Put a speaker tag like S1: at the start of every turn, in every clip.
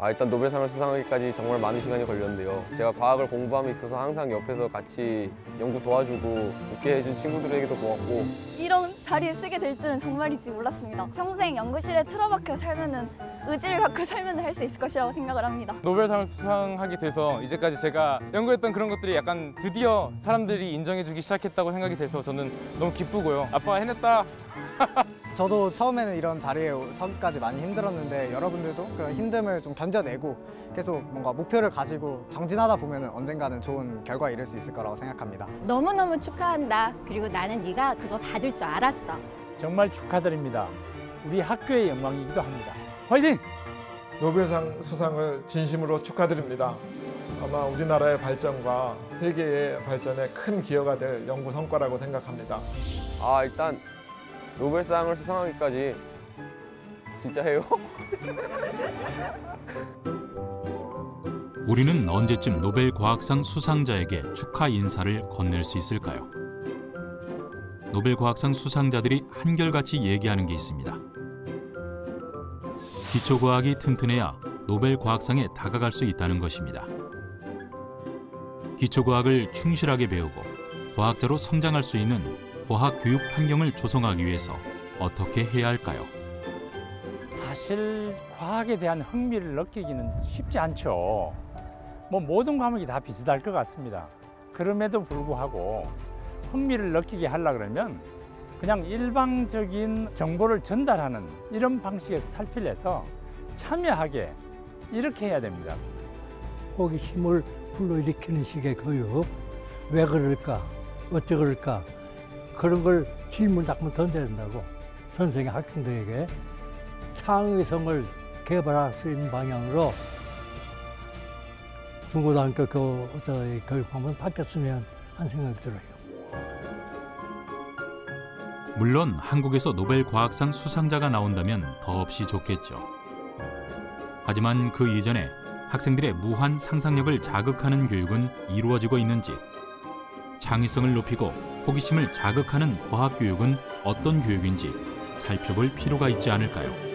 S1: 일단 노벨상을 수상하기까지 정말 많은 시간이 걸렸는데요. 제가 과학을 공부함에 있어서 항상 옆에서 같이 연구 도와주고 웃게 해준 친구들에게도 고맙고
S2: 이런 자리에 쓰게 될 줄은 정말이지 몰랐습니다. 평생 연구실에 틀어박혀 살면은 의지를 갖고 살면 할 수 있을 것이라고 생각을 합니다.
S3: 노벨상을 수상하게 돼서 이제까지 제가 연구했던 그런 것들이 약간 드디어 사람들이 인정해주기 시작했다고 생각이 돼서 저는 너무 기쁘고요. 아빠 해냈다.
S4: 저도 처음에는 이런 자리에 서기까지 많이 힘들었는데 여러분들도 그런 힘듦을 좀 견뎌내고 계속 뭔가 목표를 가지고 정진하다 보면 언젠가는 좋은 결과에 이를 수 있을 거라고 생각합니다.
S5: 너무너무 축하한다. 그리고 나는 네가 그거 받을 줄 알았어.
S6: 정말 축하드립니다. 우리 학교의 영광이기도 합니다. 화이팅!
S7: 노벨상 수상을 진심으로 축하드립니다. 아마 우리나라의 발전과 세계의 발전에 큰 기여가 될 연구 성과라고 생각합니다.
S1: 일단 노벨상을 수상하기까지 진짜 해요?
S8: 우리는 언제쯤 노벨 과학상 수상자에게 축하 인사를 건넬 수 있을까요? 노벨 과학상 수상자들이 한결같이 얘기하는 게 있습니다. 기초과학이 튼튼해야 노벨 과학상에 다가갈 수 있다는 것입니다. 기초과학을 충실하게 배우고 과학자로 성장할 수 있는 과학 교육 환경을 조성하기 위해서 어떻게 해야 할까요?
S6: 사실 과학에 대한 흥미를 느끼기는 쉽지 않죠. 모든 과목이 다 비슷할 것 같습니다. 그럼에도 불구하고 흥미를 느끼게 하려고 그러면 그냥 일방적인 정보를 전달하는 이런 방식에서 탈피해서 참여하게 이렇게 해야 됩니다.
S9: 호기심을 불러일으키는 식의 교육, 왜 그럴까, 어째 그럴까 그런 걸 질문 자꾸 던져야 된다고 선생이 학생들에게 창의성을 개발할 수 있는 방향으로 중고등학교 교육 한번 바뀌었으면 하는 생각이 들어요.
S8: 물론 한국에서 노벨 과학상 수상자가 나온다면 더없이 좋겠죠. 하지만 그 이전에 학생들의 무한 상상력을 자극하는 교육은 이루어지고 있는지, 창의성을 높이고 호기심을 자극하는 과학 교육은 어떤 교육인지 살펴볼 필요가 있지 않을까요?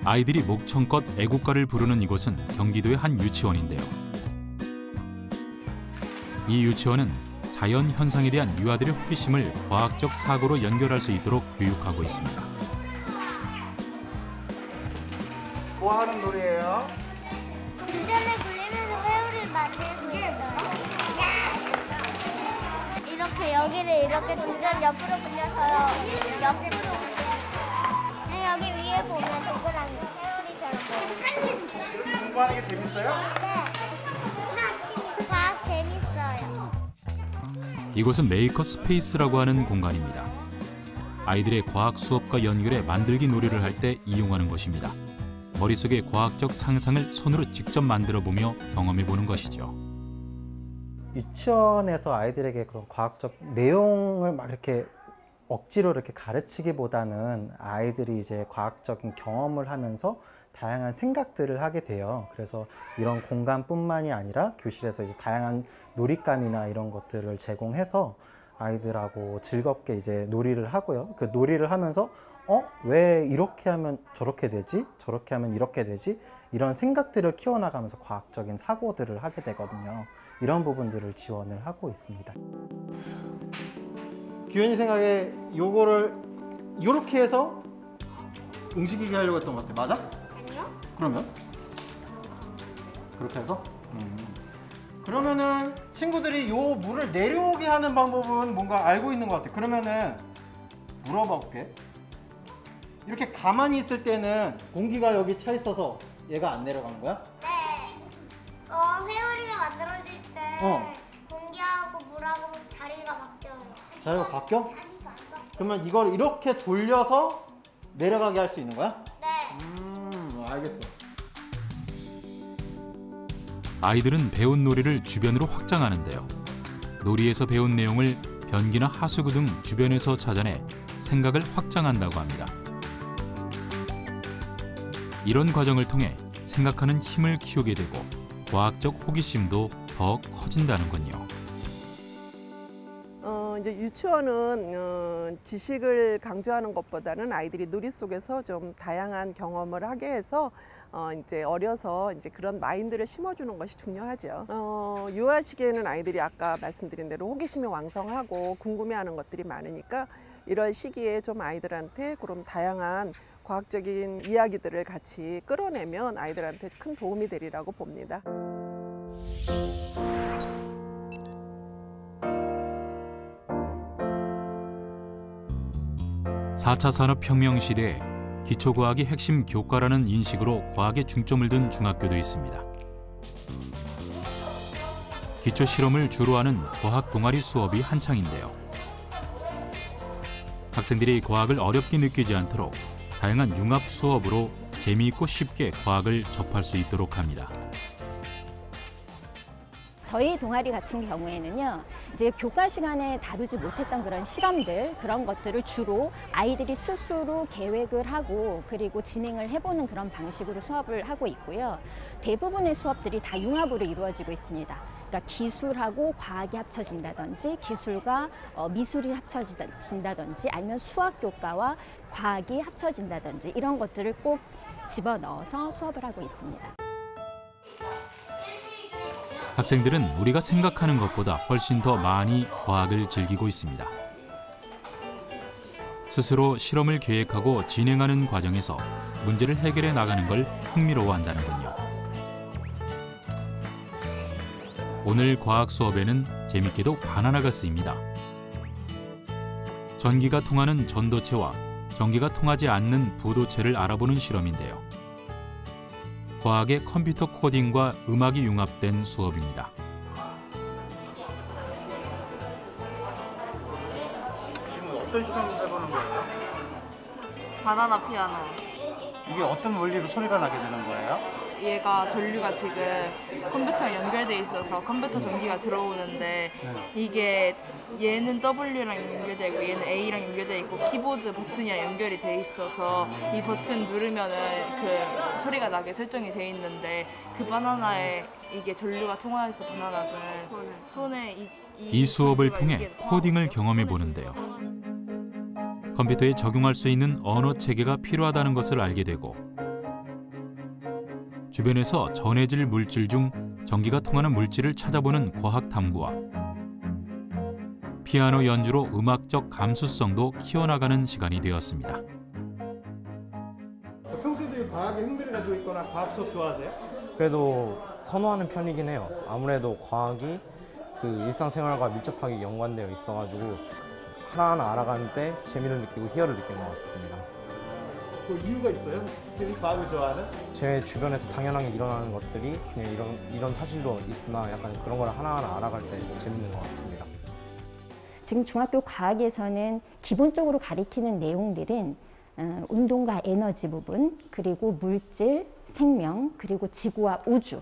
S8: 아이들이 목청껏 애국가를 부르는 이곳은 경기도의 한 유치원인데요. 이 유치원은 자연 현상에 대한 유아들의 호기심을 과학적 사고로 연결할 수 있도록 교육하고 있습니다.
S4: 뭐 하는 노래예요?
S10: 동전을 굴리면서 회오리를 만들고 있어요. 이렇게 여기를 이렇게 동전 옆으로 굴려서요. 옆으로 여기 위에 보면 동그라미 회오리처럼
S4: 공부하는 게 재밌어요?
S10: 네. 과학 재밌어요.
S8: 이곳은 메이커 스페이스라고 하는 공간입니다. 아이들의 과학 수업과 연결해 만들기 놀이를 할 때 이용하는 곳입니다. 머릿속의 과학적 상상을 손으로 직접 만들어보며 경험해보는 것이죠.
S11: 유치원에서 아이들에게 그런 과학적 내용을 막 이렇게 억지로 이렇게 가르치기보다는 아이들이 이제 과학적인 경험을 하면서 다양한 생각들을 하게 돼요. 그래서 이런 공간뿐만이 아니라 교실에서 이제 다양한 놀잇감이나 이런 것들을 제공해서 아이들하고 즐겁게 이제 놀이를 하고요. 그 놀이를 하면서 왜 이렇게 하면 저렇게 되지? 저렇게 하면 이렇게 되지? 이런 생각들을 키워나가면서 과학적인 사고들을 하게 되거든요. 이런 부분들을 지원을 하고 있습니다.
S4: 규현이 생각에 요거를 요렇게 해서 움직이게 하려고 했던 것 같아. 맞아?
S10: 아니요.
S4: 그러면? 그렇게 해서? 그러면은 친구들이 요 물을 내려오게 하는 방법은 뭔가 알고 있는 것 같아. 그러면은 물어봐 볼게. 이렇게 가만히 있을 때는 공기가 여기 차 있어서 얘가 안 내려가는 거야?
S10: 네. 회오리가 만들어질 때 공기하고 물하고 자리가 바뀌어요.
S4: 자리가 바뀌어?
S10: 자리가 안 바뀌어.
S4: 그러면 이걸 이렇게 돌려서 내려가게 할 수 있는 거야?
S10: 네.
S4: 알겠어.
S8: 아이들은 배운 놀이를 주변으로 확장하는데요. 놀이에서 배운 내용을 변기나 하수구 등 주변에서 찾아내 생각을 확장한다고 합니다. 이런 과정을 통해 생각하는 힘을 키우게 되고 과학적 호기심도 더 커진다는군요.
S12: 이제 유치원은 지식을 강조하는 것보다는 아이들이 놀이 속에서 좀 다양한 경험을 하게 해서 이제 어려서 이제 그런 마인드를 심어주는 것이 중요하죠. 유아 시기에는 아이들이 아까 말씀드린 대로 호기심이 왕성하고 궁금해하는 것들이 많으니까 이런 시기에 좀 아이들한테 그런 다양한 과학적인 이야기들을 같이 끌어내면 아이들한테 큰 도움이 되리라고 봅니다.
S8: 4차 산업혁명 시대에 기초과학이 핵심 교과라는 인식으로 과학에 중점을 둔 중학교도 있습니다. 기초 실험을 주로 하는 과학 동아리 수업이 한창인데요. 학생들이 과학을 어렵게 느끼지 않도록 다양한 융합 수업으로 재미있고 쉽게 과학을 접할 수 있도록 합니다.
S5: 저희 동아리 같은 경우에는요, 이제 교과 시간에 다루지 못했던 그런 실험들, 그런 것들을 주로 아이들이 스스로 계획을 하고 그리고 진행을 해보는 그런 방식으로 수업을 하고 있고요. 대부분의 수업들이 다 융합으로 이루어지고 있습니다. 그러니까 기술하고 과학이 합쳐진다든지 기술과 미술이 합쳐진다든지 아니면 수학 교과와 과학이 합쳐진다든지 이런 것들을 꼭 집어넣어서 수업을 하고 있습니다.
S8: 학생들은 우리가 생각하는 것보다 훨씬 더 많이 과학을 즐기고 있습니다. 스스로 실험을 계획하고 진행하는 과정에서 문제를 해결해 나가는 걸 흥미로워한다는군요. 오늘 과학 수업에는 재밌게도 바나나가 쓰입니다. 전기가 통하는 전도체와 전기가 통하지 않는 부도체를 알아보는 실험인데요. 과학의 컴퓨터 코딩과 음악이 융합된 수업입니다.
S4: 지금 어떤 실험을 해보는 거예요?
S13: 바나나 피아노.
S4: 이게 어떤 원리로 소리가 나게 되는 거예요?
S13: 얘가 전류가 지금 컴퓨터랑 연결돼 있어서 컴퓨터 전기가 들어오는데 이게 얘는 W랑 연결되고 얘는 A랑 연결돼 있고 키보드 버튼이랑 연결이 돼 있어서 이 버튼 누르면은 그 소리가 나게 설정이 돼 있는데 그 바나나에 이게 전류가 통화해서 바나나를 손에
S8: 이 수업을 통해 코딩을 경험해 보는데요. 컴퓨터에 적용할 수 있는 언어 체계가 필요하다는 것을 알게 되고 주변에서 전해질 물질 중 전기가 통하는 물질을 찾아보는 과학 탐구와 피아노 연주로 음악적 감수성도 키워나가는 시간이 되었습니다.
S4: 평소에도 과학에 흥미를 가지고 있거나 과학 수업 좋아하세요?
S14: 그래도 선호하는 편이긴 해요. 아무래도 과학이 그 일상생활과 밀접하게 연관되어 있어가지고 하나하나 알아가는 때 재미를 느끼고 희열을 느끼는 것 같습니다.
S4: 그 이유가 있어요? 특히 과학을 좋아하는?
S14: 제 주변에서 당연하게 일어나는 것들이 그냥 이런 사실도 있구나, 약간 그런 걸 하나하나 알아갈 때 재밌는 것 같습니다.
S5: 지금 중학교 과학에서는 기본적으로 가리키는 내용들은 운동과 에너지 부분, 그리고 물질, 생명, 그리고 지구와 우주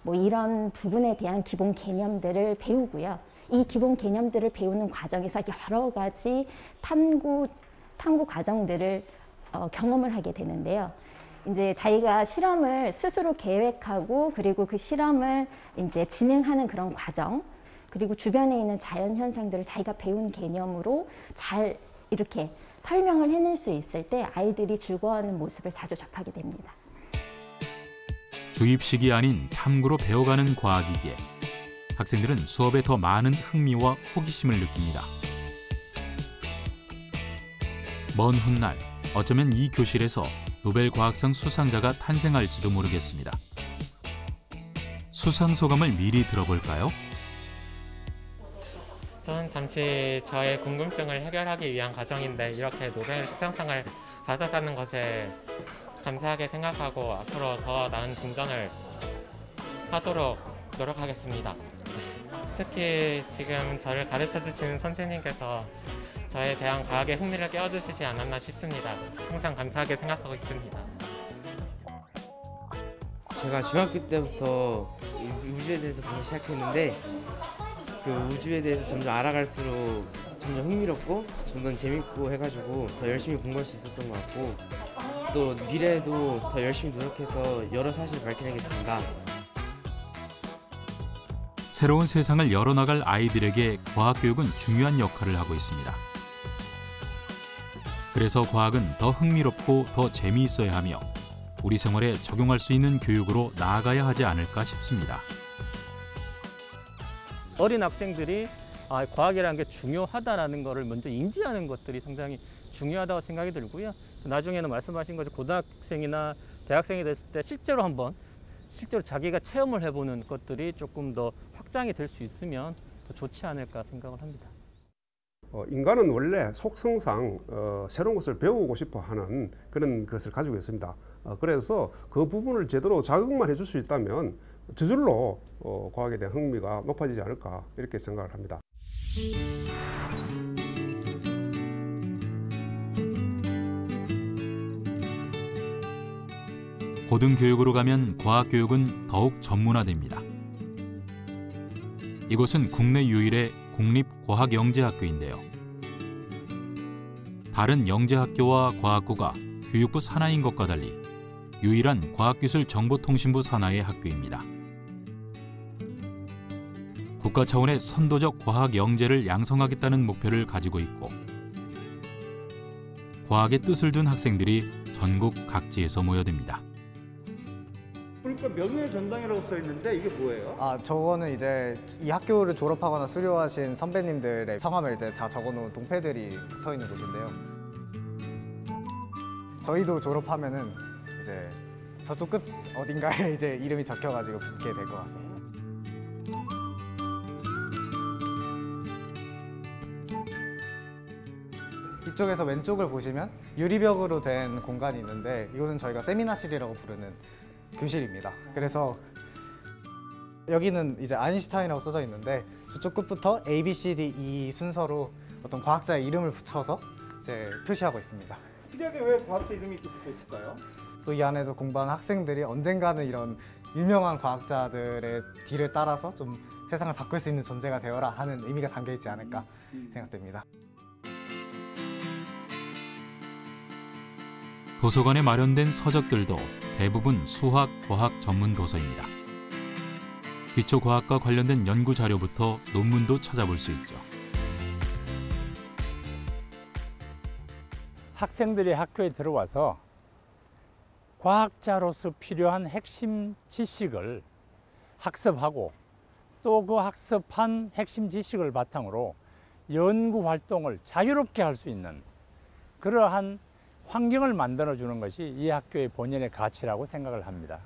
S5: 뭐 이런 부분에 대한 기본 개념들을 배우고요. 이 기본 개념들을 배우는 과정에서 여러 가지 탐구 과정들을 경험을 하게 되는데요. 이제 자기가 실험을 스스로 계획하고 그리고 그 실험을 이제 진행하는 그런 과정, 그리고 주변에 있는 자연 현상들을 자기가 배운 개념으로 잘 이렇게 설명을 해낼 수 있을 때 아이들이 즐거워하는 모습을 자주 접하게 됩니다.
S8: 주입식이 아닌 탐구로 배워가는 과학이기에 학생들은 수업에 더 많은 흥미와 호기심을 느낍니다. 먼 훗날 어쩌면 이 교실에서 노벨 과학상 수상자가 탄생할지도 모르겠습니다. 수상 소감을 미리 들어볼까요?
S15: 저는 잠시 저의 궁금증을 해결하기 위한 과정인데 이렇게 노벨 수상상을 받았다는 것에 감사하게 생각하고 앞으로 더 나은 진전을 하도록 노력하겠습니다. 특히 지금 저를 가르쳐 주시는 선생님께서 저에 대한 과학의 흥미를 깨워주시지 않았나 싶습니다. 항상 감사하게 생각하고 있습니다.
S16: 제가 중학교 때부터 우주에 대해서 보기 시작했는데 그 우주에 대해서 점점 알아갈수록 점점 흥미롭고 점점 재밌고 해가지고 더 열심히 공부할 수 있었던 것 같고 또 미래에도 더 열심히 노력해서 여러 사실을 밝혀내겠습니다.
S8: 새로운 세상을 열어나갈 아이들에게 과학교육은 중요한 역할을 하고 있습니다. 그래서 과학은 더 흥미롭고 더 재미있어야 하며 우리 생활에 적용할 수 있는 교육으로 나아가야 하지 않을까 싶습니다.
S17: 어린 학생들이 과학이라는 게 중요하다는 것을 먼저 인지하는 것들이 상당히 중요하다고 생각이 들고요. 나중에는 말씀하신 것처럼 고등학생이나 대학생이 됐을 때 실제로 자기가 체험을 해보는 것들이 조금 더 확장이 될 수 있으면 더 좋지 않을까 생각을 합니다.
S18: 인간은 원래 속성상 새로운 것을 배우고 싶어 하는 그런 것을 가지고 있습니다. 그래서 그 부분을 제대로 자극만 해줄 수 있다면 저절로 과학에 대한 흥미가 높아지지 않을까 이렇게 생각을 합니다.
S8: 고등교육으로 가면 과학교육은 더욱 전문화됩니다. 이곳은 국내 유일의 국립과학영재학교인데요. 다른 영재학교와 과학고가 교육부 산하인 것과 달리 유일한 과학기술정보통신부 산하의 학교입니다. 국가 차원의 선도적 과학영재를 양성하겠다는 목표를 가지고 있고 과학의 뜻을 둔 학생들이 전국 각지에서 모여듭니다.
S19: 그러니까 명예 전당이라고 써 있는데 이게 뭐예요?
S20: 저거는 이제 이 학교를 졸업하거나 수료하신 선배님들의 성함을 이제 다 적어놓은 동패들이 붙어 있는 곳인데요. 저희도 졸업하면은 이제 저쪽 끝 어딘가에 이제 이름이 적혀가지고 붙게 될 것 같습니다. 이쪽에서 왼쪽을 보시면 유리벽으로 된 공간이 있는데 이곳은 저희가 세미나실이라고 부르는 교실입니다. 그래서 여기는 이제 아인슈타인이라고 써져 있는데 저쪽 끝부터 A, B, C, D, E 순서로 어떤 과학자의 이름을 붙여서 이제 표시하고 있습니다.
S19: 특이하게 왜 과학자 이름이 이렇게 붙어 있을까요?
S20: 또 이 안에서 공부하는 학생들이 언젠가는 이런 유명한 과학자들의 뒤를 따라서 좀 세상을 바꿀 수 있는 존재가 되어라 하는 의미가 담겨 있지 않을까 생각됩니다.
S8: 도서관에 마련된 서적들도 대부분 수학, 과학 전문 도서입니다. 기초과학과 관련된 연구 자료부터 논문도 찾아볼 수 있죠.
S6: 학생들이 학교에 들어와서 과학자로서 필요한 핵심 지식을 학습하고 또 그 학습한 핵심 지식을 바탕으로 연구 활동을 자유롭게 할 수 있는 그러한 환경을 만들어주는 것이 이 학교의 본연의 가치라고 생각을 합니다.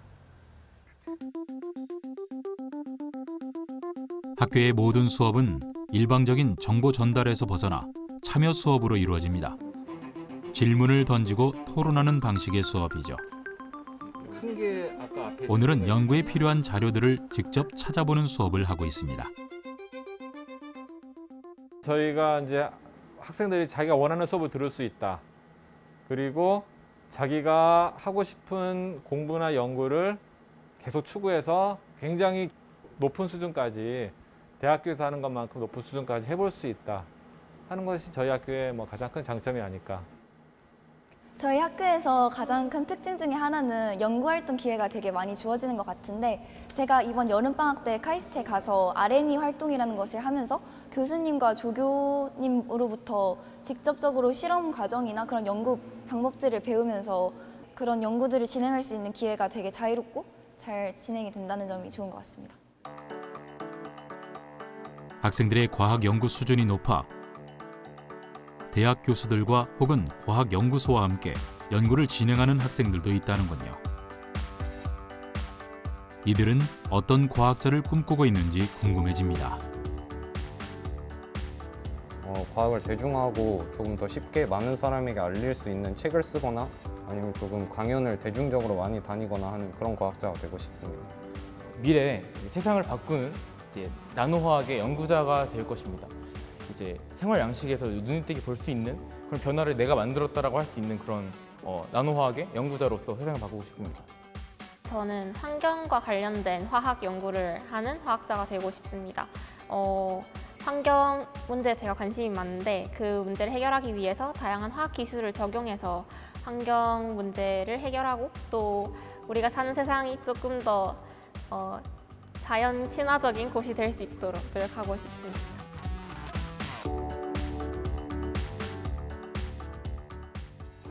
S8: 학교의 모든 수업은 일방적인 정보 전달에서 벗어나 참여 수업으로 이루어집니다. 질문을 던지고 토론하는 방식의 수업이죠.
S19: 큰 게 아까 앞에
S8: 오늘은 연구에 필요한 자료들을 직접 찾아보는 수업을 하고 있습니다.
S21: 저희가 이제 학생들이 자기가 원하는 수업을 들을 수 있다. 그리고 자기가 하고 싶은 공부나 연구를 계속 추구해서 굉장히 높은 수준까지 대학교에서 하는 것만큼 높은 수준까지 해볼 수 있다 하는 것이 저희 학교의 가장 큰 장점이 아닐까.
S2: 저희 학교에서 가장 큰 특징 중에 하나는 연구활동 기회가 되게 많이 주어지는 것 같은데 제가 이번 여름방학 때 카이스트에 가서 R&E 활동이라는 것을 하면서 교수님과 조교님으로부터 직접적으로 실험 과정이나 그런 연구 방법들을 배우면서 그런 연구들을 진행할 수 있는 기회가 되게 자유롭고 잘 진행이 된다는 점이 좋은 것 같습니다.
S8: 학생들의 과학 연구 수준이 높아 대학 교수들과 혹은 과학연구소와 함께 연구를 진행하는 학생들도 있다는군요. 이들은 어떤 과학자를 꿈꾸고 있는지 궁금해집니다.
S1: 과학을 대중화하고 조금 더 쉽게 많은 사람에게 알릴 수 있는 책을 쓰거나 아니면 조금 강연을 대중적으로 많이 다니거나 하는 그런 과학자가 되고 싶습니다.
S3: 미래에 세상을 바꾸는 나노화학의 연구자가 될 것입니다. 이제 생활 양식에서 눈에 띄게 볼 수 있는 그런 변화를 내가 만들었다라고 할 수 있는 그런 나노화학의 연구자로서 세상을 바꾸고 싶습니다.
S7: 저는 환경과 관련된 화학 연구를 하는 화학자가 되고 싶습니다. 환경 문제에 제가 관심이 많은데 그 문제를 해결하기 위해서 다양한 화학 기술을 적용해서 환경 문제를 해결하고 또 우리가 사는 세상이 조금 더 자연 친화적인 곳이 될 수 있도록 노력하고 싶습니다.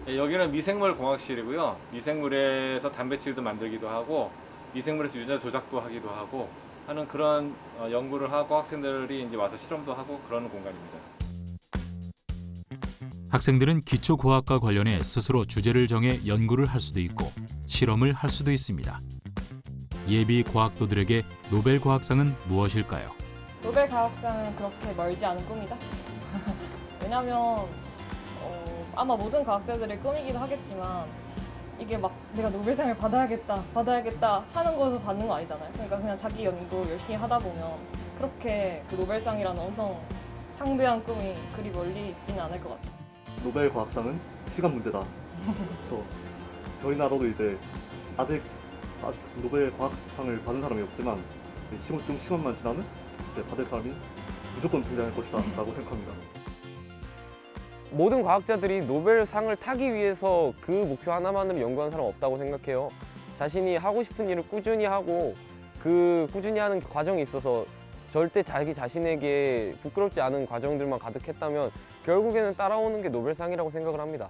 S21: 여기는 미생물 공학실이고요. 미생물에서 단백질도 만들기도 하고 미생물에서 유전자 조작도 하기도 하고 하는 그런 연구를 하고 학생들이 이제 와서 실험도 하고 그런 공간입니다.
S8: 학생들은 기초과학과 관련해 스스로 주제를 정해 연구를 할 수도 있고 실험을 할 수도 있습니다. 예비 과학도들에게 노벨 과학상은 무엇일까요?
S22: 노벨 과학상은 그렇게 멀지 않은 꿈이다. 왜냐하면 아마 모든 과학자들의 꿈이기도 하겠지만 이게 막 내가 노벨상을 받아야겠다 하는 것을 받는 거 아니잖아요. 그러니까 그냥 자기 연구 열심히 하다 보면 그렇게 그 노벨상이라는 엄청 창대한 꿈이 그리 멀리 있지는 않을 것 같아요.
S23: 노벨 과학상은 시간 문제다. 그래서 저희 나라도 이제 아직 노벨 과학상을 받은 사람이 없지만 좀 시간만 지나면 이제 받을 사람이 무조건 등장할 것이다 라고 생각합니다.
S24: 모든 과학자들이 노벨상을 타기 위해서 그 목표 하나만으로 연구하는 사람 없다고 생각해요. 자신이 하고 싶은 일을 꾸준히 하고 그 꾸준히 하는 과정에 있어서 절대 자기 자신에게 부끄럽지 않은 과정들만 가득했다면 결국에는 따라오는 게 노벨상이라고 생각을 합니다.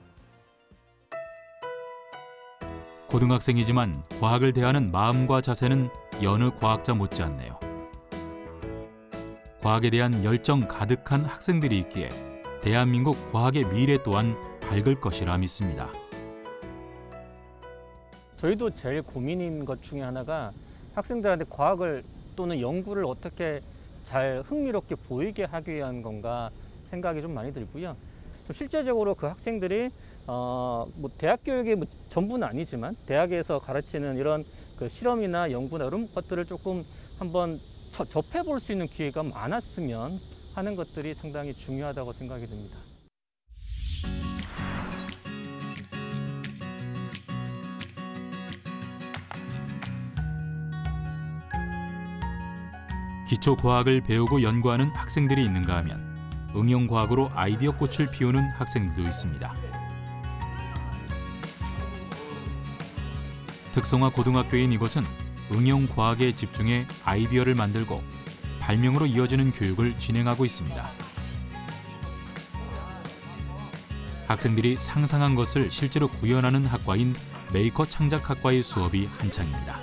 S8: 고등학생이지만 과학을 대하는 마음과 자세는 여느 과학자 못지않네요. 과학에 대한 열정 가득한 학생들이 있기에 대한민국 과학의 미래 또한 밝을 것이라 믿습니다.
S17: 저희도 제일 고민인 것 중에 하나가 학생들한테 과학을 또는 연구를 어떻게 잘 흥미롭게 보이게 하기 위한 건가 생각이 좀 많이 들고요. 좀 실제적으로 그 학생들이 뭐 대학 교육의 뭐 전부는 아니지만 대학에서 가르치는 이런 그 실험이나 연구나 이런 것들을 조금 한번 접해볼 수 있는 기회가 많았으면 하는 것들이 상당히 중요하다고 생각이 듭니다.
S8: 기초과학을 배우고 연구하는 학생들이 있는가 하면 응용과학으로 아이디어 꽃을 피우는 학생들도 있습니다. 특성화 고등학교인 이곳은 응용과학에 집중해 아이디어를 만들고 발명으로 이어지는 교육을 진행하고 있습니다. 학생들이 상상한 것을 실제로 구현하는 학과인 메이커 창작학과의 수업이 한창입니다.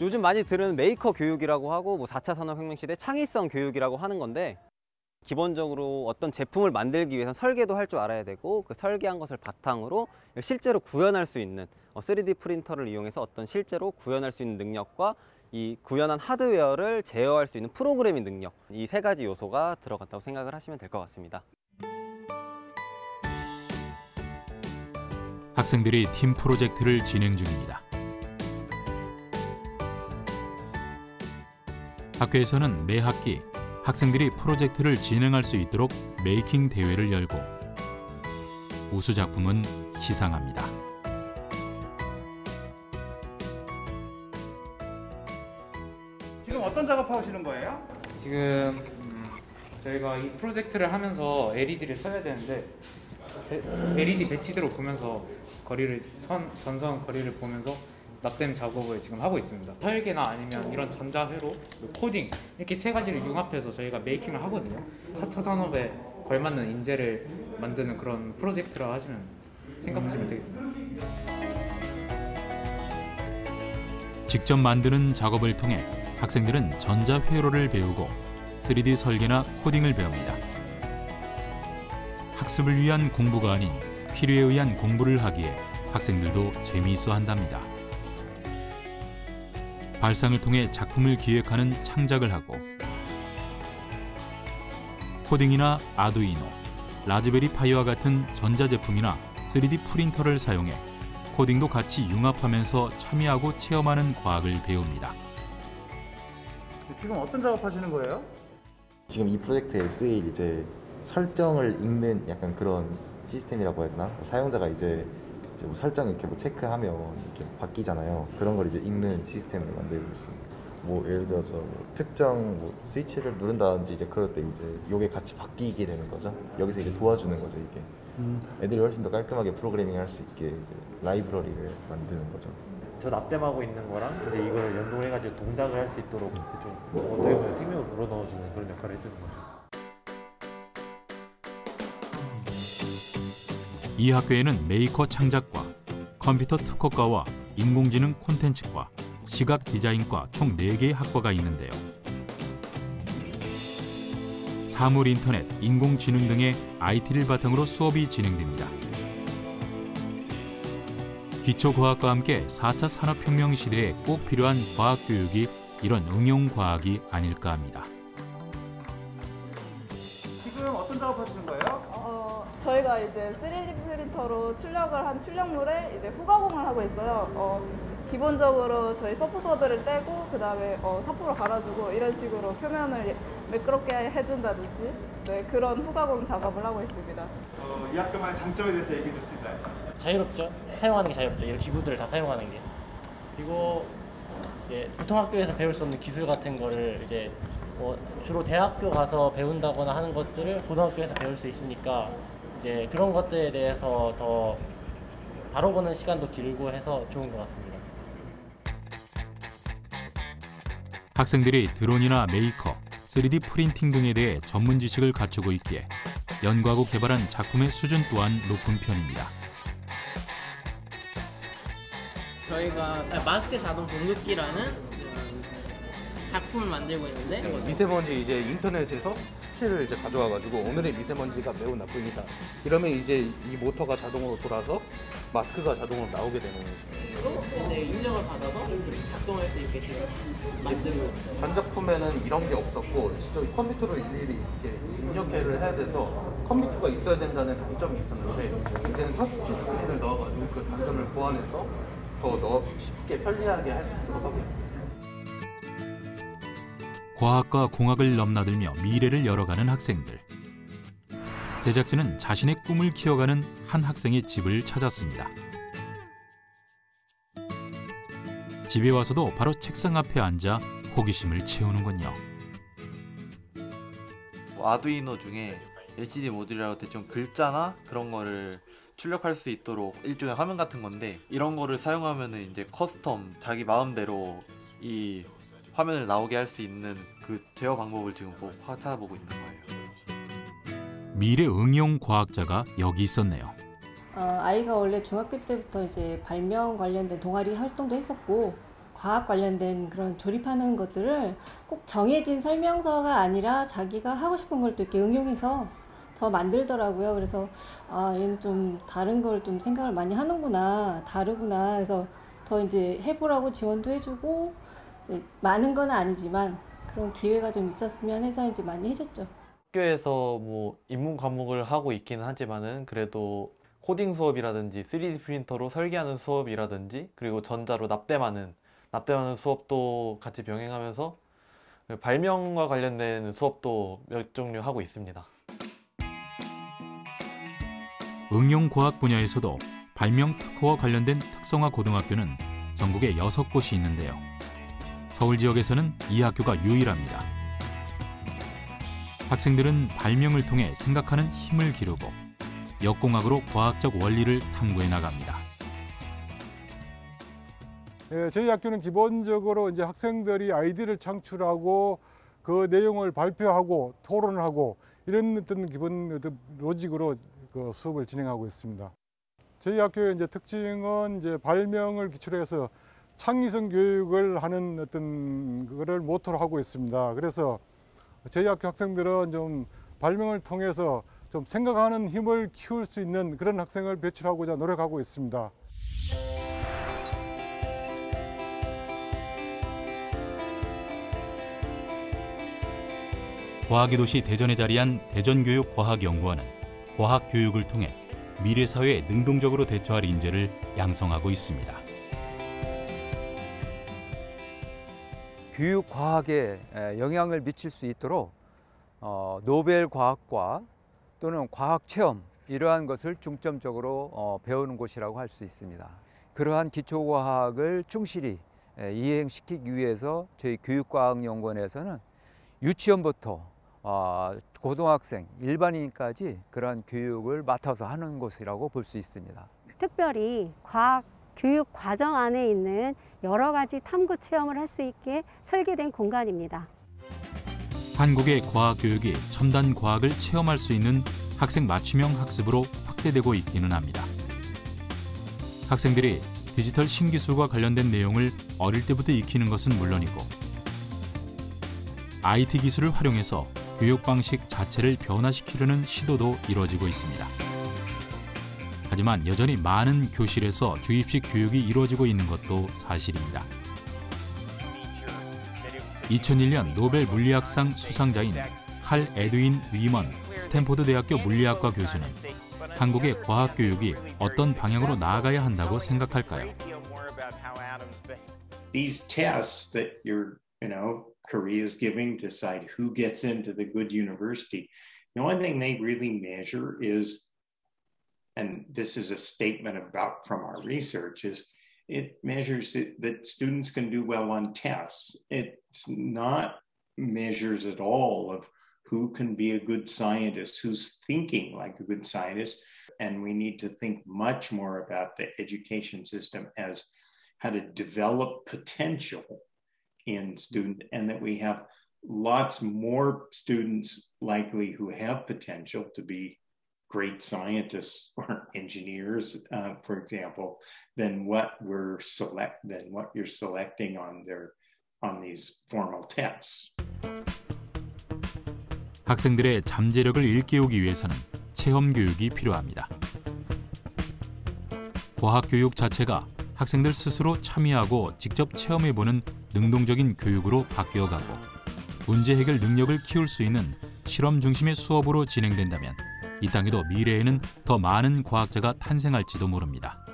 S25: 요즘 많이 들은 메이커 교육이라고 하고 뭐 4차 산업혁명 시대 창의성 교육이라고 하는 건데 기본적으로 어떤 제품을 만들기 위해서는 설계도 할 줄 알아야 되고 그 설계한 것을 바탕으로 실제로 구현할 수 있는 3D 프린터를 이용해서 어떤 실제로 구현할 수 있는 능력과 이 구현한 하드웨어를 제어할 수 있는 프로그래밍 능력, 이 세 가지 요소가 들어갔다고 생각을 하시면 될 것 같습니다.
S8: 학생들이 팀 프로젝트를 진행 중입니다. 학교에서는 매 학기 학생들이 프로젝트를 진행할 수 있도록 메이킹 대회를 열고 우수 작품은 시상합니다.
S19: 지금 어떤 작업하시는 거예요?
S3: 지금 저희가 이 프로젝트를 하면서 LED를 써야 되는데 LED 배치대로 보면서 거리를 전선 거리를 보면서 납땜 작업을 지금 하고 있습니다. 설계나 아니면 이런 전자회로, 코딩 이렇게 세 가지를 융합해서 저희가 메이킹을 하거든요. 4차 산업에 걸맞는 인재를 만드는 그런 프로젝트라 생각하시면 되겠습니다.
S8: 직접 만드는 작업을 통해 학생들은 전자회로를 배우고 3D 설계나 코딩을 배웁니다. 학습을 위한 공부가 아닌 필요에 의한 공부를 하기에 학생들도 재미있어 한답니다. 발상을 통해 작품을 기획하는 창작을 하고 코딩이나 아두이노, 라즈베리 파이와 같은 전자제품이나 3D 프린터를 사용해 코딩도 같이 융합하면서 참여하고 체험하는 과학을 배웁니다.
S19: 지금 어떤 작업하시는 거예요?
S26: 지금 이 프로젝트에 쓰일 이제 설정을 읽는 약간 그런 시스템이라고 해야 되나? 사용자가 이제 이제 뭐 설정 이렇게 뭐 체크하면 이렇게 바뀌잖아요. 그런 걸 이제 읽는 시스템을 만들고 있습니다. 뭐 예를 들어서 뭐 특정 뭐 스위치를 누른다든지 이제 그럴 때 이제 요게 같이 바뀌게 되는 거죠. 여기서 이제 도와주는 거죠 이게. 애들이 훨씬 더 깔끔하게 프로그래밍 할 수 있게 이제 라이브러리를 만드는 거죠.
S4: 저 납땜하고 있는 거랑 근데 이걸 연동해가지고 동작을 할 수 있도록 좀 어떻게 보면 생명을 불어넣어주는 그런 역할을 해주는 거죠.
S8: 이 학교에는 메이커 창작과, 컴퓨터 특허과와 인공지능 콘텐츠과, 시각 디자인과 총 4개의 학과가 있는데요. 사물 인터넷, 인공지능 등의 IT를 바탕으로 수업이 진행됩니다. 기초과학과 함께 4차 산업혁명 시대에 꼭 필요한 과학교육이 이런 응용과학이 아닐까 합니다.
S19: 지금 어떤 작업하시는 거예요?
S9: 저희가 이제 3D 프린터로 출력을 한 출력물에 이제 후가공을 하고 있어요. 기본적으로 저희 서포터들을 떼고 그 다음에 사포로 갈아주고 이런 식으로 표면을 매끄럽게 해준다든지 그런 후가공 작업을 하고 있습니다.
S19: 이 학교만의 장점에 대해서 얘기해 줄 수 있나요?
S10: 자유롭죠. 사용하는 게 자유롭죠. 이런 기구들을 다 사용하는 게. 그리고 이제 보통 학교에서 배울 수 없는 기술 같은 거를 이제 뭐 주로 대학교 가서 배운다거나 하는 것들을 고등학교에서 배울 수 있으니까 이제 그런 것들에 대해서 더 다뤄보는 시간도 길고 해서 좋은 것 같습니다.
S8: 학생들이 드론이나 메이커, 3D 프린팅 등에 대해 전문 지식을 갖추고 있기에 연구하고 개발한 작품의 수준 또한 높은 편입니다.
S11: 저희가 마스크 자동 공급기라는 작품을 만들고 있는데
S12: 미세먼지 이제 인터넷에서 수치를 이제 가져와가지고 오늘의 미세먼지가 매우 나쁩니다. 이러면 이제 이 모터가 자동으로 돌아서 마스크가 자동으로 나오게 되는 것입니다.
S11: 이제 입력을 받아서 작동할 수 있게 지금 만들고 있어요.
S12: 전 작품에는 이런 게 없었고 직접 컴퓨터로 일일이 이렇게 입력을 해야 돼서 컴퓨터가 있어야 된다는 단점이 있었는데 이제는 터치치 스크린을 넣어가지고 그 단점을 보완해서 더 쉽게 편리하게 할 수 있도록 하고 있습니다.
S8: 과학과 공학을 넘나들며 미래를 열어가는 학생들. 제작진은 자신의 꿈을 키워가는 한 학생의 집을 찾았습니다. 집에 와서도 바로 책상 앞에 앉아 호기심을 채우는군요.
S13: 아두이노 중에 LCD 모듈이라고 할 때 좀 글자나 그런 거를 출력할 수 있도록 일종의 화면 같은 건데 이런 거를 사용하면은 이제 커스텀 자기 마음대로 이 화면을 나오게 할 수 있는 그 제어 방법을 지금 찾아보고 있는 거예요.
S8: 미래 응용 과학자가 여기 있었네요.
S27: 아이가 원래 중학교 때부터 이제 발명 관련된 동아리 활동도 했었고 과학 관련된 그런 조립하는 것들을 꼭 정해진 설명서가 아니라 자기가 하고 싶은 걸 또 이렇게 응용해서 더 만들더라고요. 그래서 얘는 좀 다른 걸 좀 생각을 많이 하는구나, 다르구나. 그래서 더 이제 해보라고 지원도 해주고 이제 많은 건 아니지만 그런 기회가 좀 있었으면 해서 이제 많이 해줬죠.
S13: 학교에서 뭐 입문 과목을 하고 있기는 하지만은 그래도 코딩 수업이라든지 3D 프린터로 설계하는 수업이라든지 그리고 전자로 납땜하는 수업도 같이 병행하면서 발명과 관련된 수업도 몇 종류 하고 있습니다.
S8: 응용과학 분야에서도 발명 특허와 관련된 특성화 고등학교는 전국에 6곳이 있는데요. 서울 지역에서는 이 학교가 유일합니다. 학생들은 발명을 통해 생각하는 힘을 기르고 역공학으로 과학적 원리를 탐구해 나갑니다.
S28: 예, 저희 학교는 기본적으로 이제 학생들이 아이디를 창출하고 그 내용을 발표하고 토론하고 이런 어떤 기본 로직으로 그 수업을 진행하고 있습니다. 저희 학교의 이제 특징은 이제 발명을 기초로 해서 창의성 교육을 하는 어떤 그거를 모토로 하고 있습니다. 그래서 저희 학교 학생들은 좀 발명을 통해서 좀 생각하는 힘을 키울 수 있는 그런 학생을 배출하고자 노력하고 있습니다.
S8: 과학의 도시 대전에 자리한 대전교육과학연구원은 과학교육을 통해 미래 사회에 능동적으로 대처할 인재를 양성하고 있습니다.
S29: 교육 과학에 영향을 미칠 수 있도록 노벨 과학과 또는 과학 체험
S2: 이러한 것을 중점적으로 배우는 곳이라고 할 수 있습니다. 그러한 기초과학을 충실히 이행시키기 위해서 저희 교육과학연구원에서는 유치원부터 고등학생, 일반인까지 그러한 교육을 맡아서 하는 곳이라고 볼 수 있습니다.
S5: 특별히 과학 교육 과정 안에 있는 여러 가지 탐구 체험을 할 수 있게 설계된 공간입니다.
S8: 한국의 과학 교육이 첨단 과학을 체험할 수 있는 학생 맞춤형 학습으로 확대되고 있기는 합니다. 학생들이 디지털 신기술과 관련된 내용을 어릴 때부터 익히는 것은 물론이고 IT 기술을 활용해서 교육 방식 자체를 변화시키려는 시도도 이루어지고 있습니다. 하지만 여전히 많은 교실에서 주입식 교육이 이루어지고 있는 것도 사실입니다. 2001년 노벨 물리학상 수상자인 칼 에드윈 위먼 스탠포드 대학교 물리학과 교수는 한국의 과학 교육이 어떤 방향으로 나아가야 한다고 생각할까요?
S6: These tests that Korea is giving to decide who gets into the good university, the only thing they really measure is, and this is a statement from our research, is it measures that students can do well on tests. It's not measures at all of who can be a good scientist, who's thinking like a good scientist. And we need to think much more about the education system as how to develop potential in student, and that we have lots more students likely who have potential to be great scientists or engineers, for example, than what you're selecting on these formal tests.
S8: 학생들의 잠재력을 일깨우기 위해서는 체험 교육이 필요합니다. 과학 교육 자체가 학생들 스스로 참여하고 직접 체험해보는 능동적인 교육으로 바뀌어가고 문제 해결 능력을 키울 수 있는 실험 중심의 수업으로 진행된다면 이 땅에도 미래에는 더 많은 과학자가 탄생할지도 모릅니다.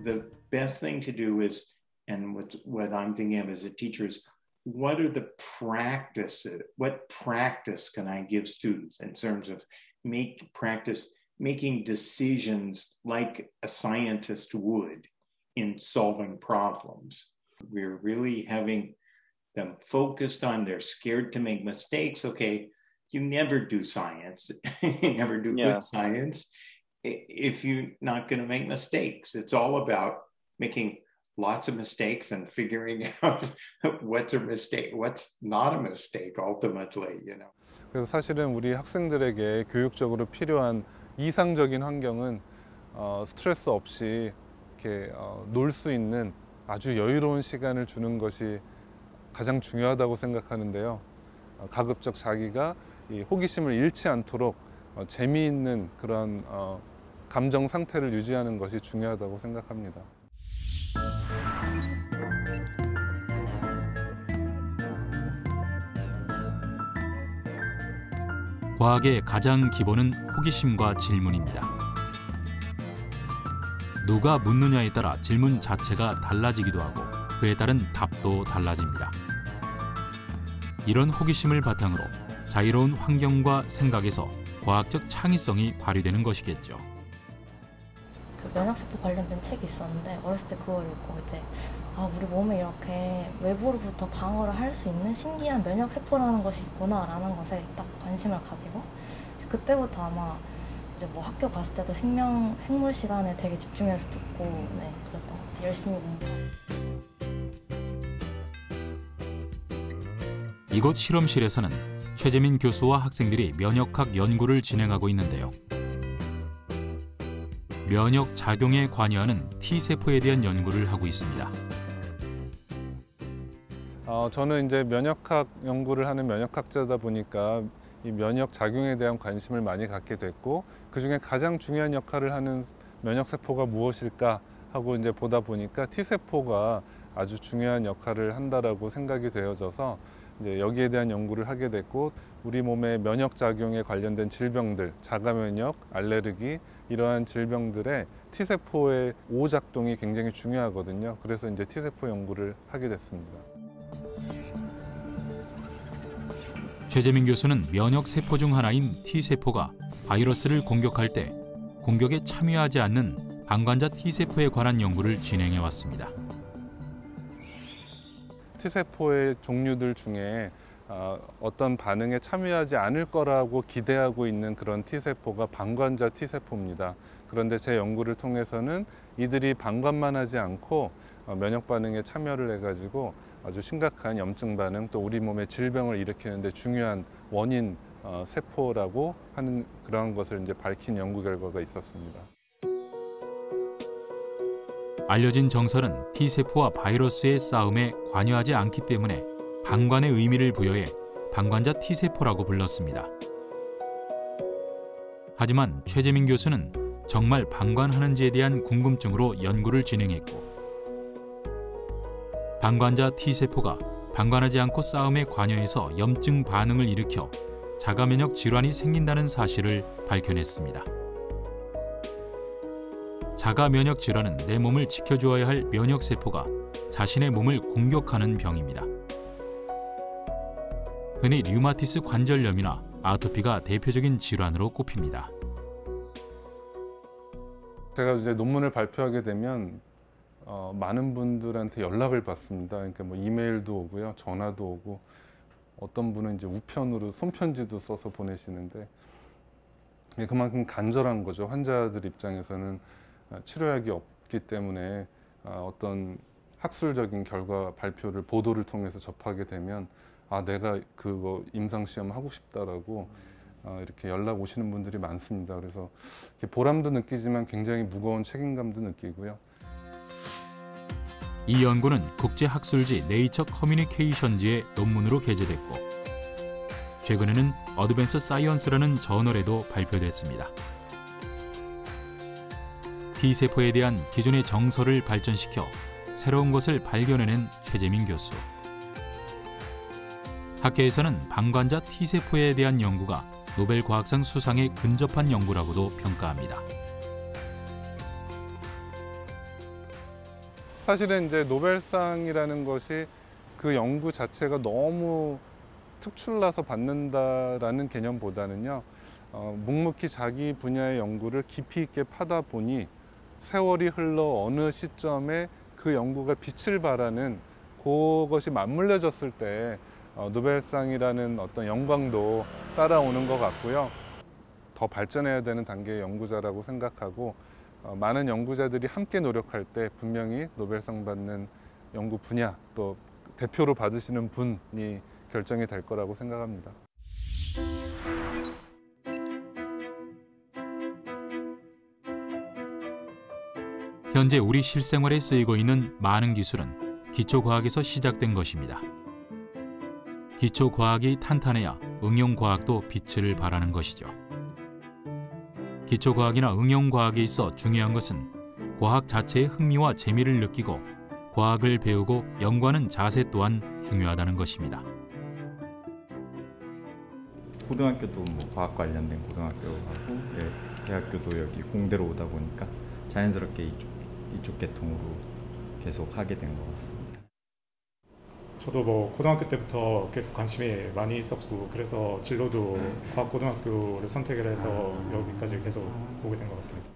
S6: The best thing to do is, and what I'm thinking of as a teacher is, what are the practices? What practice can I give students in terms of making decisions like a scientist would in solving problems? We're really having them focused on they're scared to make mistakes. Okay, you never do science. You never do good science if you're not going to make mistakes. It's all about making lots of mistakes and figuring out what's a mistake, what's not a mistake ultimately,
S21: 그래서 사실은 우리 학생들에게 교육적으로 필요한 이상적인 환경은 스트레스 없이 이렇게 놀 수 있는 아주 여유로운 시간을 주는 것이 가장 중요하다고 생각하는데요. 가급적 자기가 이 호기심을 잃지 않도록 재미있는 그런 감정 상태를 유지하는 것이 중요하다고 생각합니다.
S8: 과학의 가장 기본은 호기심과 질문입니다. 누가 묻느냐에 따라 질문 자체가 달라지기도 하고 그에 따른 답도 달라집니다. 이런 호기심을 바탕으로 자유로운 환경과 생각에서 과학적 창의성이 발휘되는 것이겠죠.
S14: 그 면역세포 관련된 책이 있었는데 어렸을 때 그걸 읽고 이제 우리 몸에 이렇게 외부로부터 방어를 할 수 있는 신기한 면역세포라는 것이 있구나라는 것에 딱 관심을 가지고 그때부터 아마 이제 뭐 학교 갔을 때도 생물 시간에 되게 집중해서 듣고 그랬던 것 같아요. 열심히 공부하고.
S8: 이곳 실험실에서는 최재민 교수와 학생들이 면역학 연구를 진행하고 있는데요. 면역 작용에 관여하는 T세포에 대한 연구를 하고 있습니다.
S21: 저는 이제 면역학 연구를 하는 면역학자다 보니까 이 면역 작용에 대한 관심을 많이 갖게 됐고 그중에 가장 중요한 역할을 하는 면역세포가 무엇일까 하고 이제 보다 보니까 T세포가 아주 중요한 역할을 한다라고 생각이 되어져서 이제 여기에 대한 연구를 하게 됐고 우리 몸의 면역 작용에 관련된 질병들, 자가면역, 알레르기 이러한 질병들의 T세포의 오작동이 굉장히 중요하거든요. 그래서 이제 T세포 연구를 하게 됐습니다.
S8: 최재민 교수는 면역 세포 중 하나인 T세포가 바이러스를 공격할 때 공격에 참여하지 않는 방관자 T세포에 관한 연구를 진행해 왔습니다.
S1: T세포의 종류들 중에 어떤 반응에 참여하지 않을 거라고 기대하고 있는 그런 T세포가 방관자 T세포입니다. 그런데 제 연구를 통해서는 이들이 방관만 하지 않고 면역 반응에 참여를 해가지고 아주 심각한 염증 반응 또 우리 몸에 질병을 일으키는데 중요한 원인 세포라고 하는 그러한 것을 이제 밝힌 연구 결과가 있었습니다.
S8: 알려진 정설은 T세포와 바이러스의 싸움에 관여하지 않기 때문에 방관의 의미를 부여해 방관자 T세포라고 불렀습니다. 하지만 최재민 교수는 정말 방관하는지에 대한 궁금증으로 연구를 진행했고 방관자 T세포가 방관하지 않고 싸움에 관여해서 염증 반응을 일으켜 자가면역 질환이 생긴다는 사실을 밝혀냈습니다. 자가면역 질환은 내 몸을 지켜주어야 할 면역세포가 자신의 몸을 공격하는 병입니다. 흔히 류마티스 관절염이나 아토피가 대표적인 질환으로 꼽힙니다.
S1: 제가 이제 논문을 발표하게 되면 많은 분들한테 연락을 받습니다. 그러니까 뭐 이메일도 오고요, 전화도 오고, 어떤 분은 이제 우편으로 손편지도 써서 보내시는데 그만큼 간절한 거죠. 환자들 입장에서는 치료약이 없기 때문에 어떤 학술적인 결과 발표를 보도를 통해서 접하게 되면 내가 그거 임상시험 하고 싶다라고 이렇게 연락 오시는 분들이 많습니다. 그래서 보람도 느끼지만 굉장히 무거운 책임감도 느끼고요.
S8: 이 연구는 국제학술지 네이처 커뮤니케이션지의 논문으로 게재됐고 최근에는 어드밴스 사이언스라는 저널에도 발표됐습니다. T세포에 대한 기존의 정설을 발전시켜 새로운 것을 발견해낸 최재민 교수. 학계에서는 방관자 T세포에 대한 연구가 노벨 과학상 수상에 근접한 연구라고도 평가합니다.
S1: 사실은 이제 노벨상이라는 것이 그 연구 자체가 너무 특출나서 받는다라는 개념보다는요, 묵묵히 자기 분야의 연구를 깊이 있게 파다 보니 세월이 흘러 어느 시점에 그 연구가 빛을 발하는 그것이 맞물려졌을 때 노벨상이라는 어떤 영광도 따라오는 것 같고요. 더 발전해야 되는 단계의 연구자라고 생각하고 많은 연구자들이 함께 노력할 때 분명히 노벨상 받는 연구 분야 또 대표로 받으시는 분이 결정이 될 거라고 생각합니다.
S8: 현재 우리 실생활에 쓰이고 있는 많은 기술은 기초과학에서 시작된 것입니다. 기초과학이 탄탄해야 응용과학도 빛을 발하는 것이죠. 기초과학이나 응용과학에 있어 중요한 것은 과학 자체의 흥미와 재미를 느끼고 과학을 배우고 연구하는 자세 또한 중요하다는 것입니다.
S7: 고등학교도 뭐 과학 관련된 고등학교 가고 대학교도 여기 공대로 오다 보니까 자연스럽게 이쪽 계통으로 계속 하게 된 것 같습니다.
S15: 저도 뭐 고등학교 때부터 계속 관심이 많이 있었고 그래서 진로도 과학고등학교를 선택을 해서 여기까지 계속 오게 된 것 같습니다.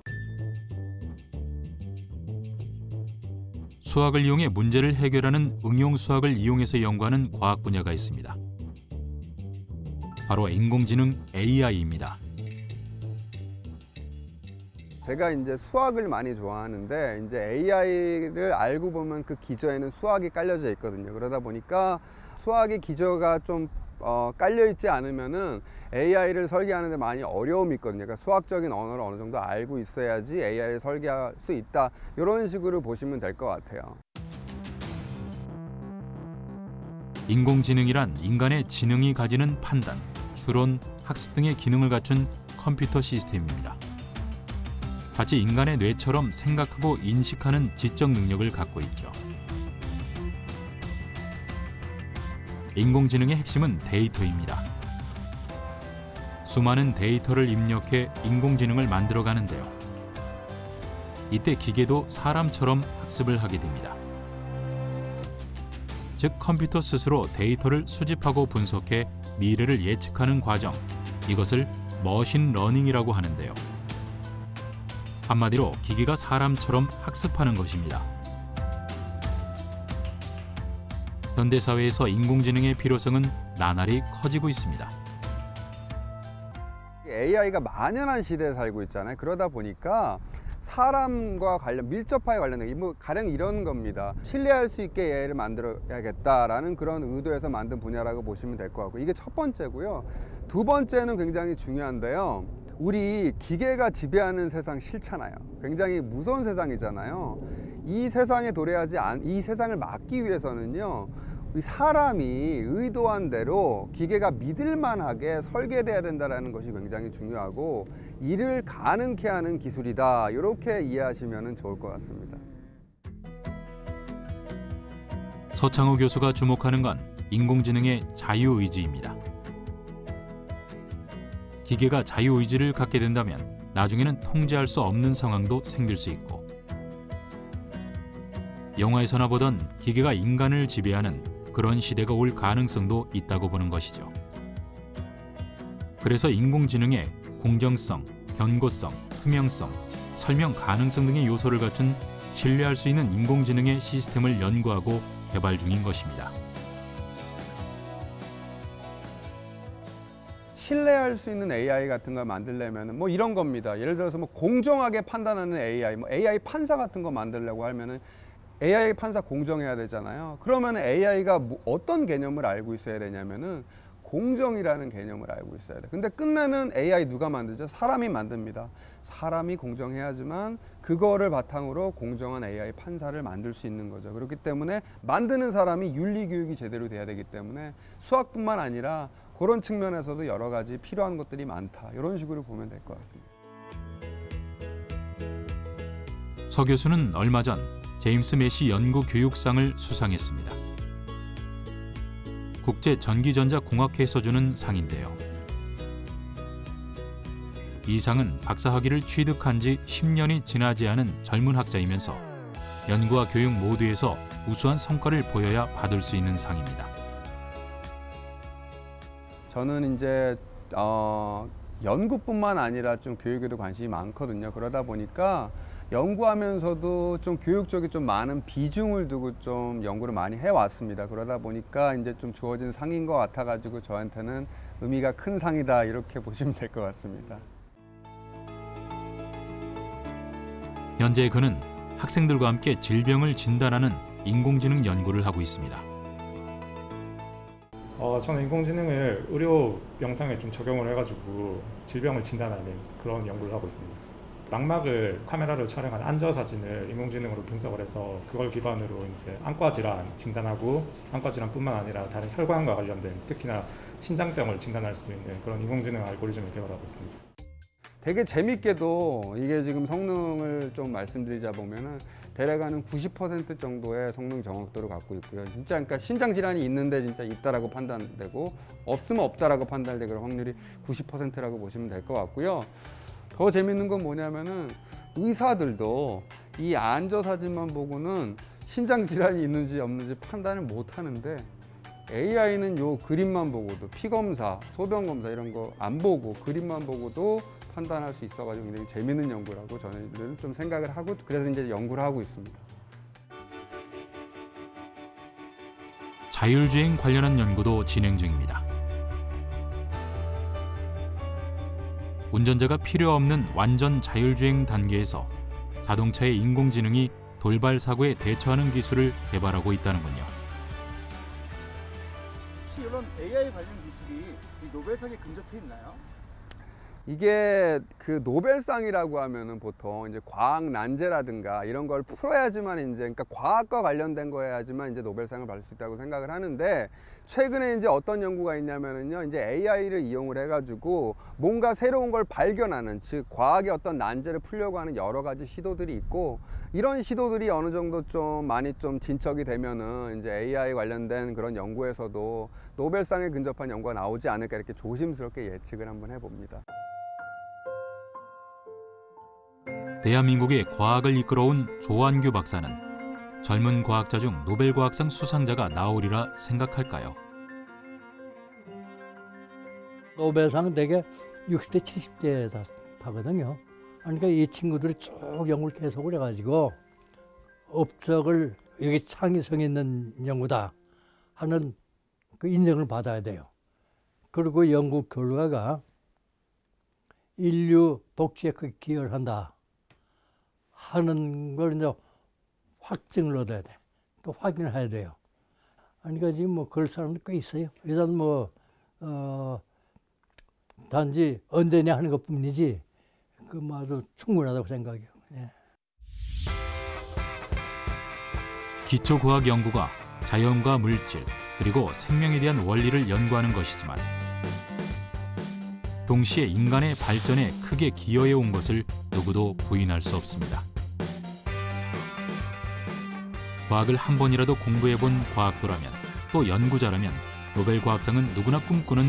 S8: 수학을 이용해 문제를 해결하는 응용수학을 이용해서 연구하는 과학 분야가 있습니다. 바로 인공지능 AI입니다.
S16: 제가 이제 수학을 많이 좋아하는데 이제 AI를 알고 보면 그 기저에는 수학이 깔려져 있거든요. 그러다 보니까 수학의 기저가 좀 깔려 있지 않으면은 AI를 설계하는데 많이 어려움이 있거든요. 그러니까 수학적인 언어를 어느 정도 알고 있어야지 AI를 설계할 수 있다. 이런 식으로 보시면 될 것 같아요.
S8: 인공지능이란 인간의 지능이 가지는 판단, 추론, 학습 등의 기능을 갖춘 컴퓨터 시스템입니다. 마치 인간의 뇌처럼 생각하고 인식하는 지적 능력을 갖고 있죠. 인공지능의 핵심은 데이터입니다. 수많은 데이터를 입력해 인공지능을 만들어가는데요. 이때 기계도 사람처럼 학습을 하게 됩니다. 즉 컴퓨터 스스로 데이터를 수집하고 분석해 미래를 예측하는 과정, 이것을 머신 러닝이라고 하는데요. 한마디로 기계가 사람처럼 학습하는 것입니다. 현대사회에서 인공지능의 필요성은 나날이 커지고 있습니다.
S16: AI가 만연한 시대에 살고 있잖아요. 그러다 보니까 사람과 밀접하게 관련된 게 뭐 가령 이런 겁니다. 신뢰할 수 있게 AI를 만들어야겠다라는 그런 의도에서 만든 분야라고 보시면 될 것 같고, 이게 첫 번째고요. 두 번째는 굉장히 중요한데요. 우리 기계가 지배하는 세상 싫잖아요. 굉장히 무서운 세상이잖아요. 이 세상에 도래하지 이 세상을 막기 위해서는요, 이 사람이 의도한 대로 기계가 믿을만하게 설계돼야 된다는 것이 굉장히 중요하고, 이를 가능케 하는 기술이다, 이렇게 이해하시면 좋을 것 같습니다.
S8: 서창호 교수가 주목하는 건 인공지능의 자유의지입니다. 기계가 자유의지를 갖게 된다면 나중에는 통제할 수 없는 상황도 생길 수 있고, 영화에서나 보던 기계가 인간을 지배하는 그런 시대가 올 가능성도 있다고 보는 것이죠. 그래서 인공지능의 공정성, 견고성, 투명성, 설명 가능성 등의 요소를 갖춘 신뢰할 수 있는 인공지능의 시스템을 연구하고 개발 중인 것입니다.
S16: 신뢰할 수 있는 AI 같은 걸 만들려면 뭐 이런 겁니다. 예를 들어서 뭐 공정하게 판단하는 AI, 뭐 AI 판사 같은 거 만들려고 하면은 AI 판사 공정해야 되잖아요. 그러면 AI가 어떤 개념을 알고 있어야 되냐면은 공정이라는 개념을 알고 있어야 돼. 근데 끝내는 AI 누가 만들죠? 사람이 만듭니다. 사람이 공정해야지만 그거를 바탕으로 공정한 AI 판사를 만들 수 있는 거죠. 그렇기 때문에 만드는 사람이 윤리 교육이 제대로 돼야 되기 때문에 수학뿐만 아니라 그런 측면에서도 여러 가지 필요한 것들이 많다. 이런 식으로 보면 될 것 같습니다.
S8: 서 교수는 얼마 전 제임스 메시 연구 교육상을 수상했습니다. 국제 전기전자공학회에서 주는 상인데요. 이 상은 박사학위를 취득한 지 10년이 지나지 않은 젊은 학자이면서 연구와 교육 모두에서 우수한 성과를 보여야 받을 수 있는 상입니다.
S16: 저는 이제 연구뿐만 아니라 좀 교육에도 관심이 많거든요. 그러다 보니까 연구하면서도 좀 교육 쪽에 좀 많은 비중을 두고 좀 연구를 많이 해왔습니다. 그러다 보니까 이제 좀 주어진 상인 것 같아가지고 저한테는 의미가 큰 상이다, 이렇게 보시면 될 것 같습니다.
S8: 현재 그는 학생들과 함께 질병을 진단하는 인공지능 연구를 하고 있습니다.
S15: 저는 인공지능을 의료 영상에 좀 적용을 해가지고 질병을 진단하는 그런 연구를 하고 있습니다. 망막을 카메라로 촬영한 안저 사진을 인공지능으로 분석을 해서 그걸 기반으로 이제 안과 질환 진단하고, 안과 질환뿐만 아니라 다른 혈관과 관련된 특히나 신장병을 진단할 수 있는 그런 인공지능 알고리즘을 개발하고 있습니다.
S16: 되게 재밌게도 이게 지금 성능을 좀 말씀드리자 보면은 대략 한 90% 정도의 성능 정확도를 갖고 있고요. 진짜 그러니까 신장 질환이 있는데 진짜 있다라고 판단되고, 없으면 없다라고 판단되는 확률이 90%라고 보시면 될 것 같고요. 더 재밌는 건 뭐냐면은 의사들도 이 안저 사진만 보고는 신장 질환이 있는지 없는지 판단을 못 하는데, AI는 요 그림만 보고도 피검사, 소변검사 이런 거 안 보고 그림만 보고도 판단할 수 있어가지고 굉장히 재밌는 연구라고 저는 좀 생각을 하고, 그래서 이제 연구를 하고 있습니다.
S8: 자율주행 관련한 연구도 진행 중입니다. 운전자가 필요 없는 완전 자율주행 단계에서 자동차의 인공지능이 돌발 사고에 대처하는 기술을 개발하고 있다는군요.
S19: 혹시 이런 AI 관련 기술이 이 노벨상에 근접해 있나요?
S16: 이게 그 노벨상이라고 하면은 보통 이제 과학 난제라든가 이런 걸 풀어야지만 이제, 그러니까 과학과 관련된 거 해야지만 이제 노벨상을 받을 수 있다고 생각을 하는데, 최근에 이제 어떤 연구가 있냐면은요, 이제 AI를 이용을 해가지고 뭔가 새로운 걸 발견하는, 즉 과학의 어떤 난제를 풀려고 하는 여러 가지 시도들이 있고, 이런 시도들이 어느 정도 좀 많이 좀 진척이 되면은 이제 AI 관련된 그런 연구에서도 노벨상에 근접한 연구가 나오지 않을까, 이렇게 조심스럽게 예측을 한번 해봅니다.
S8: 대한민국의 과학을 이끌어온 조한규 박사는 젊은 과학자 중 노벨과학상 수상자가 나오리라 생각할까요?
S3: 노벨상 되게 60대, 70대 다거든요. 그러니까 이 친구들이 쭉 연구를 계속을 해가지고 업적을 여기 창의성 있는 연구다 하는 그 인정을 받아야 돼요. 그리고 연구 결과가 인류 복지에 크게 기여를 한다 하는 걸 이제 확증을 얻어야 돼. 또 확인을 해야 돼요. 그러니까 지금 뭐 그럴 사람도 꽤 있어요. 일단 뭐 단지 언제냐 하는 것뿐이지 그 뭐 아주 충분하다고 생각해요. 예.
S8: 기초과학 연구가 자연과 물질 그리고 생명에 대한 원리를 연구하는 것이지만 동시에 인간의 발전에 크게 기여해 온 것을 누구도 부인할 수 없습니다. 과학을 한 번이라도 공부해 본 과학도라면 또 연구자라면 노벨 과학상은 누구나 꿈꾸는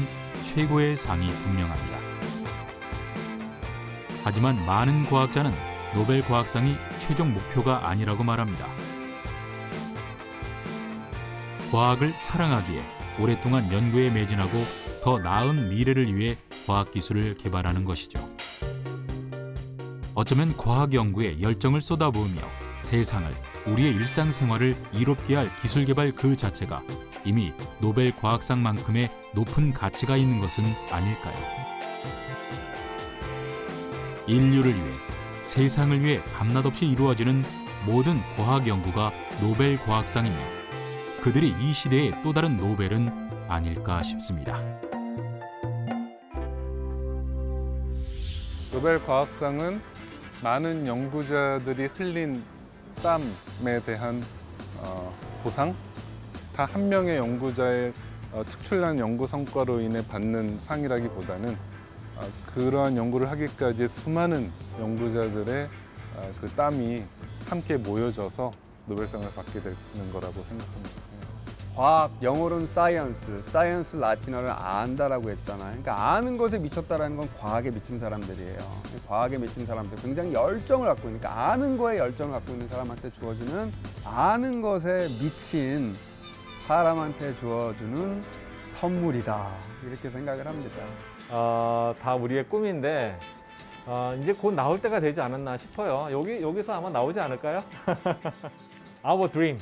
S8: 최고의 상이 분명합니다. 하지만 많은 과학자는 노벨 과학상이 최종 목표가 아니라고 말합니다. 과학을 사랑하기에 오랫동안 연구에 매진하고 더 나은 미래를 위해 과학기술을 개발하는 것이죠. 어쩌면 과학 연구에 열정을 쏟아부으며 세상을, 우리의 일상생활을 이롭게 할 기술 개발 그 자체가 이미 노벨 과학상만큼의 높은 가치가 있는 것은 아닐까요? 인류를 위해, 세상을 위해 밤낮없이 이루어지는 모든 과학 연구가 노벨 과학상이며 그들이 이 시대의 또 다른 노벨은 아닐까 싶습니다.
S1: 노벨 과학상은 많은 연구자들이 흘린 땀에 대한 보상, 다 한 명의 연구자의 특출난 연구 성과로 인해 받는 상이라기보다는 그러한 연구를 하기까지 수많은 연구자들의 그 땀이 함께 모여져서 노벨상을 받게 되는 거라고 생각합니다.
S16: 과학, 영어로는 사이언스 라틴어를 안다라고 했잖아요. 그러니까 아는 것에 미쳤다라는 건 과학에 미친 사람들이에요. 과학에 미친 사람들, 굉장히 열정을 갖고 있으니까 아는 거에 열정을 갖고 있는 사람한테 주어지는 아는 것에 미친 사람한테 주어주는 선물이다. 이렇게 생각을 합니다.
S21: 다 우리의 꿈인데 이제 곧 나올 때가 되지 않았나 싶어요. 여기서 아마 나오지 않을까요? Our dream.